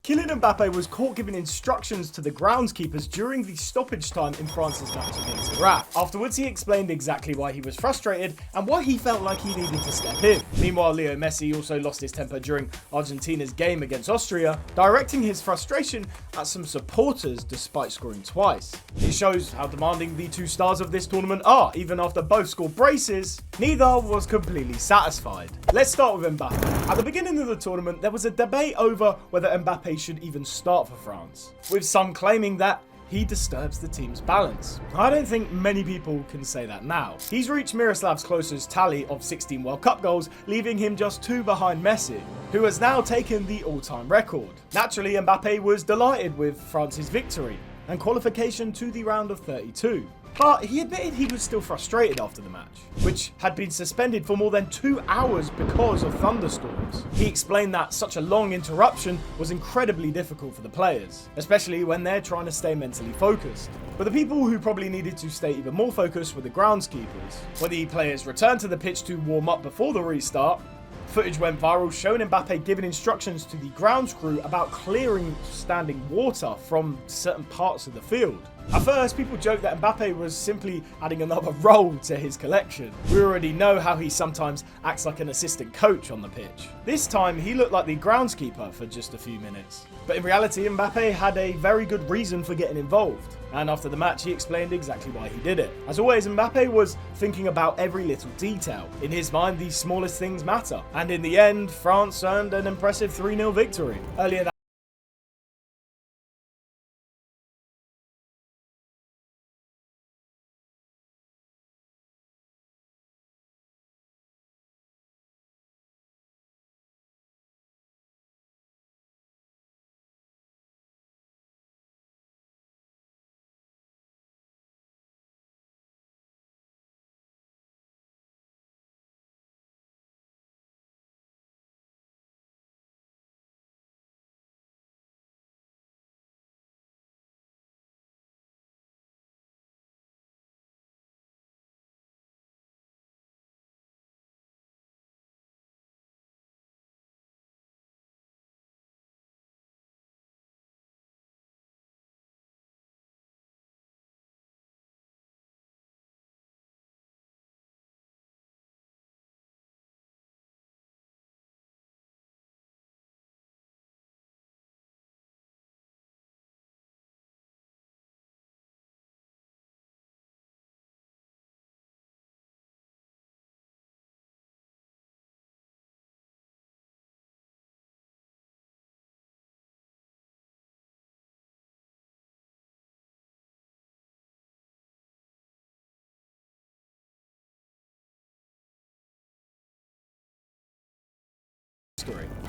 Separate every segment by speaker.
Speaker 1: Kylian Mbappe was caught giving instructions to the groundskeepers during the stoppage time in France's match against Iraq. Afterwards, he explained exactly why he was frustrated and why he felt like he needed to step in. Meanwhile, Leo Messi also lost his temper during Argentina's game against Austria, directing his frustration at some supporters despite scoring twice. It shows how demanding the two stars of this tournament are. Even after both scored braces, neither was completely satisfied. Let's start with Mbappe. At the beginning of the tournament, there was a debate over whether Mbappe should even start for France, with some claiming that he disturbs the team's balance. I don't think many people can say that now. He's reached Miroslav's closest tally of 16 World Cup goals, leaving him just 2 behind Messi, who has now taken the all-time record. Naturally, Mbappe was delighted with France's victory and qualification to the round of 32. But he admitted he was still frustrated after the match, which had been suspended for more than 2 hours because of thunderstorms. He explained that such a long interruption was incredibly difficult for the players, especially when they're trying to stay mentally focused. But the people who probably needed to stay even more focused were the groundskeepers. When the players returned to the pitch to warm up before the restart, footage went viral showing Mbappe giving instructions to the grounds crew about clearing standing water from certain parts of the field. At first, people joked that Mbappe was simply adding another role to his collection. We already know how he sometimes acts like an assistant coach on the pitch. This time, he looked like the groundskeeper for just a few minutes. But in reality, Mbappe had a very good reason for getting involved. And after the match, he explained exactly why he did it. As always, Mbappe was thinking about every little detail. In his mind, the smallest things matter. And in the end, France earned an impressive 3-0 victory. Earlier that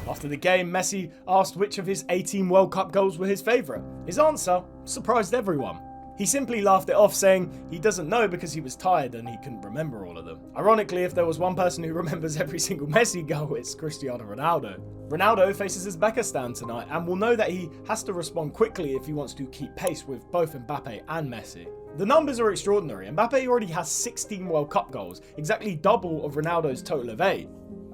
Speaker 1: After the game, Messi asked which of his 18 World Cup goals were his favourite. His answer surprised everyone. He simply laughed it off, saying he doesn't know because he was tired and he couldn't remember all of them. Ironically, if there was one person who remembers every single Messi goal, it's Cristiano Ronaldo. Ronaldo faces Uzbekistan tonight and will know that he has to respond quickly if he wants to keep pace with both Mbappe and Messi. The numbers are extraordinary. Mbappe already has 16 World Cup goals, exactly double of Ronaldo's total of 8.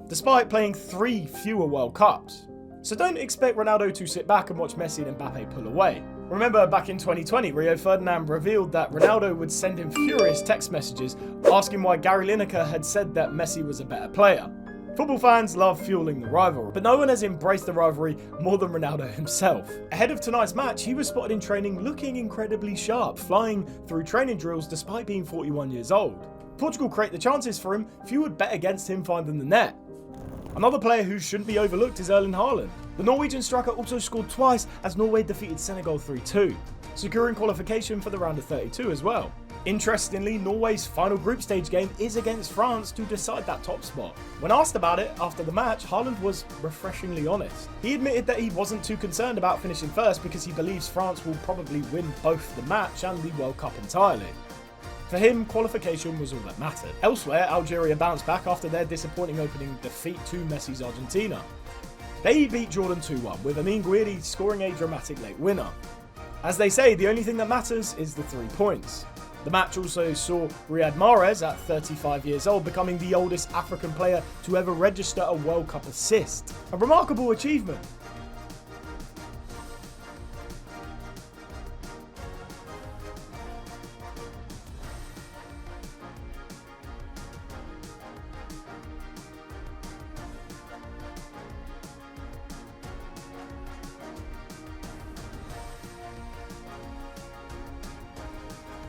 Speaker 1: Despite playing 3 fewer World Cups. So don't expect Ronaldo to sit back and watch Messi and Mbappe pull away. Remember back in 2020, Rio Ferdinand revealed that Ronaldo would send him furious text messages asking why Gary Lineker had said that Messi was a better player. Football fans love fueling the rivalry, but no one has embraced the rivalry more than Ronaldo himself. Ahead of tonight's match, he was spotted in training looking incredibly sharp, flying through training drills despite being 41 years old. Portugal create the chances for him, few would bet against him finding the net. Another player who shouldn't be overlooked is Erling Haaland. The Norwegian striker also scored twice as Norway defeated Senegal 3-2, securing qualification for the round of 32 as well. Interestingly, Norway's final group stage game is against France to decide that top spot. When asked about it after the match, Haaland was refreshingly honest. He admitted that he wasn't too concerned about finishing first because he believes France will probably win both the match and the World Cup entirely. For him, qualification was all that mattered. Elsewhere, Algeria bounced back after their disappointing opening defeat to Messi's Argentina. They beat Jordan 2-1, with Amin Gouiri scoring a dramatic late winner. As they say, the only thing that matters is the 3 points. The match also saw Riyad Mahrez, at 35 years old, becoming the oldest African player to ever register a World Cup assist. A remarkable achievement.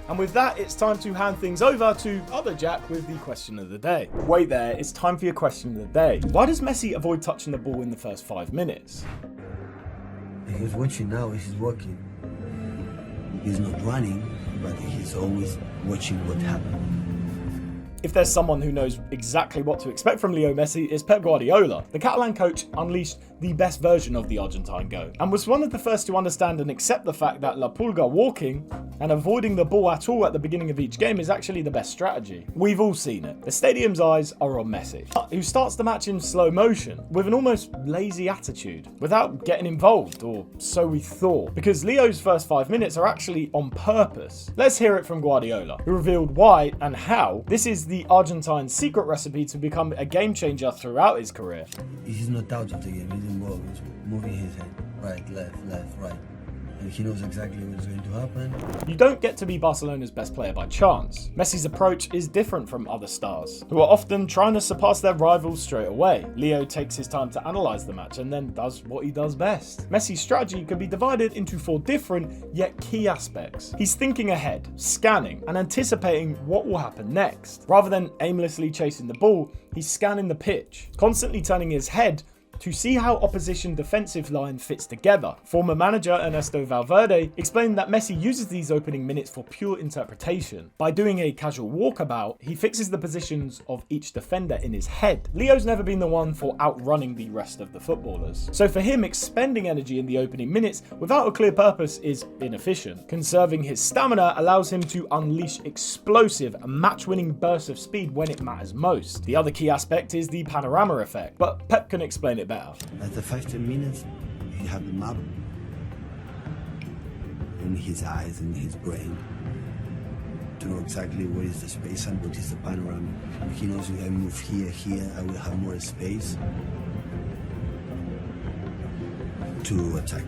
Speaker 1: And with that, it's time to hand things over to other Jack with the question of the day. Wait there, it's time for your question of the day. Why does Messi avoid touching the ball in the first 5 minutes?
Speaker 2: He's watching now, he's walking. He's not running, but he's always watching what happens.
Speaker 1: If there's someone who knows exactly what to expect from Leo Messi, it's Pep Guardiola. The Catalan coach unleashed the best version of the Argentine go, and was one of the first to understand and accept the fact that La Pulga walking and avoiding the ball at all at the beginning of each game is actually the best strategy. We've all seen it. The stadium's eyes are on Messi, who starts the match in slow motion with an almost lazy attitude, without getting involved, or so we thought, because Leo's first 5 minutes are actually on purpose. Let's hear it from Guardiola, who revealed why and how this is the Argentine secret recipe to become a game changer throughout his career.
Speaker 2: He's not out of the game, he's involved, he's moving his head, right, left, right. And he knows exactly what's going to happen.
Speaker 1: You don't get to be Barcelona's best player by chance. Messi's approach is different from other stars, who are often trying to surpass their rivals straight away. Leo takes his time to analyse the match and then does what he does best. Messi's strategy can be divided into 4 different, yet key aspects. He's thinking ahead, scanning, and anticipating what will happen next. Rather than aimlessly chasing the ball, he's scanning the pitch, constantly turning his head to see how opposition defensive line fits together. Former manager Ernesto Valverde explained that Messi uses these opening minutes for pure interpretation. By doing a casual walkabout, he fixes the positions of each defender in his head. Leo's never been the one for outrunning the rest of the footballers. So for him, expending energy in the opening minutes without a clear purpose is inefficient. Conserving his stamina allows him to unleash explosive, match-winning bursts of speed when it matters most. The other key aspect is the panorama effect, but Pep can explain it better.
Speaker 2: After 5-10 minutes, he have the map in his eyes and his brain to know exactly where is the space and what is the panorama. He knows if I move here, I will have more space to attack.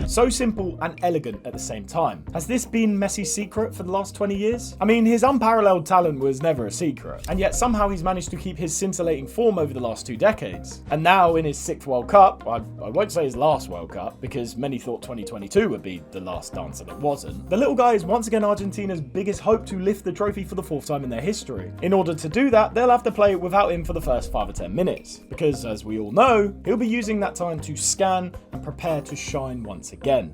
Speaker 1: So simple and elegant at the same time. Has this been Messi's secret for the last 20 years? I mean, his unparalleled talent was never a secret, and yet somehow he's managed to keep his scintillating form over the last 2 decades. And now in his 6th World Cup, I won't say his last World Cup, because many thought 2022 would be the last dance and it wasn't. The little guy is once again Argentina's biggest hope to lift the trophy for the 4th time in their history. In order to do that, they'll have to play without him for the first 5 or 10 minutes, because as we all know, he'll be using that time to scan and prepare to shine once again.